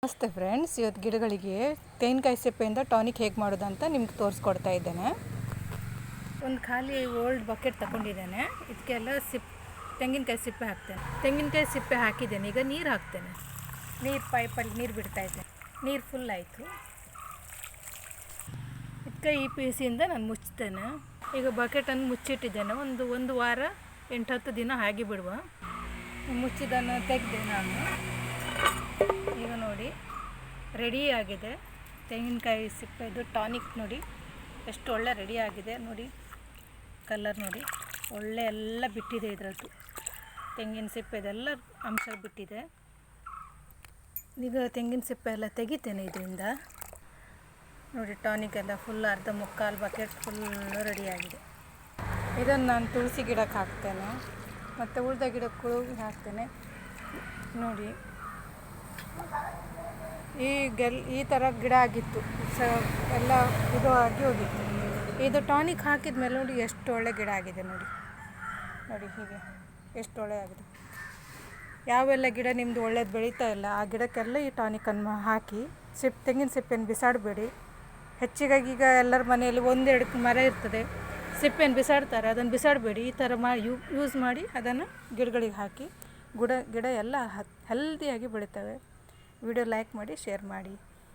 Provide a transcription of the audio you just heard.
ನಮಸ್ತೆ ಫ್ರೆಂಡ್ಸ್, ಇವತ್ತು ಗಿಡಗಳಿಗೆ ತೆಂಗಿನಕಾಯಿ ಸಿಪ್ಪೆಯಿಂದ ಟಾನಿಕ್ ಹೇಗೆ ಮಾಡೋದು ಅಂತ ನಿಮ್ಗೆ ತೋರಿಸ್ಕೊಡ್ತಾ ಇದ್ದೇನೆ. ಒಂದು ಖಾಲಿ ಓಲ್ಡ್ ಬಕೆಟ್ ತಗೊಂಡಿದ್ದೇನೆ. ಇದಕ್ಕೆಲ್ಲ ತೆಂಗಿನಕಾಯಿ ಸಿಪ್ಪೆ ಹಾಕ್ತೇನೆ. ತೆಂಗಿನಕಾಯಿ ಸಿಪ್ಪೆ ಹಾಕಿದ್ದೇನೆ. ಈಗ ನೀರು ಹಾಕ್ತೇನೆ. ಪೈಪಲ್ಲಿ ನೀರು ಬಿಡ್ತಾ ಇದ್ದೇನೆ. ನೀರು ಫುಲ್ ಆಯಿತು. ಇದಕ್ಕೆ ಈ ಪೀಸಿಂದ ನಾನು ಮುಚ್ತೇನೆ. ಈಗ ಬಕೆಟನ್ನು ಮುಚ್ಚಿಟ್ಟಿದ್ದೇನೆ. ಒಂದು ವಾರ 8-10 ದಿನ ಹಾಗೆ ಬಿಡುವ. ಮುಚ್ಚಿದನ್ನು ತೆಗೆದೆ ನಾನು. ಈಗ ನೋಡಿ ರೆಡಿ ಆಗಿದೆ ತೆಂಗಿನಕಾಯಿ ಸಿಪ್ಪೆದು ಟಾನಿಕ್. ನೋಡಿ ಎಷ್ಟು ಒಳ್ಳೆ ರೆಡಿ ಆಗಿದೆ. ನೋಡಿ ಕಲರ್ ನೋಡಿ ಒಳ್ಳೆ ಎಲ್ಲ ಬಿಟ್ಟಿದೆ. ಇದರದ್ದು ತೆಂಗಿನ ಸಿಪ್ಪೆದೆಲ್ಲ ಅಂಶ ಬಿಟ್ಟಿದೆ. ಈಗ ತೆಂಗಿನ ಸಿಪ್ಪೆ ಎಲ್ಲ ತೆಗಿತೇನೆ ಇದರಿಂದ. ನೋಡಿ ಟಾನಿಕ್ ಎಲ್ಲ ಫುಲ್ ಅರ್ಧ ಮುಕ್ಕಾಲು ಬಕೆಟ್ ಫುಲ್ ರೆಡಿಯಾಗಿದೆ. ಇದನ್ನು ನಾನು ತುಳಸಿ ಗಿಡಕ್ಕೆ ಹಾಕ್ತೇನೆ ಮತ್ತು ಉಳಿದ ಗಿಡಕ್ಕೂ ಹಾಕ್ತೇನೆ. ನೋಡಿ ಈ ಥರ ಗಿಡ ಆಗಿತ್ತು, ಎಲ್ಲ ಇದು ಆಗಿ ಹೋಗಿತ್ತು. ಇದು ಟಾನಿಕ್ ಹಾಕಿದ ಮೇಲೆ ನೋಡಿ ಎಷ್ಟು ಒಳ್ಳೆ ಗಿಡ ಆಗಿದೆ. ನೋಡಿ ಹೀಗೆ ಎಷ್ಟು ಒಳ್ಳೆ ಆಗಿದೆ. ಯಾವೆಲ್ಲ ಗಿಡ ನಿಮ್ಮದು ಒಳ್ಳೇದು ಬೆಳೀತಾ ಇಲ್ಲ ಆ ಗಿಡಕ್ಕೆಲ್ಲ ಈ ಟಾನಿಕನ್ನು ಹಾಕಿ ತೆಂಗಿನ ಸಿಪ್ಪೆಯನ್ನು ಬಿಸಾಡಬೇಡಿ. ಹೆಚ್ಚಿಗಾಗಿ ಈಗ ಎಲ್ಲರ ಮನೆಯಲ್ಲಿ 1-2 ಮರ ಇರ್ತದೆ, ಸಿಪ್ಪೆಯನ್ನು ಬಿಸಾಡ್ತಾರೆ. ಅದನ್ನು ಬಿಸಾಡಬೇಡಿ. ಈ ಥರ ಯೂಸ್ ಮಾಡಿ ಅದನ್ನು ಗಿಡಗಳಿಗೆ ಹಾಕಿ ಗಿಡ ಎಲ್ಲ ಹೆಲ್ದಿಯಾಗಿ ಬೆಳೀತವೆ. ವಿಡಿಯೋ ಲೈಕ್ ಮಾಡಿ, ಶೇರ್ ಮಾಡಿ.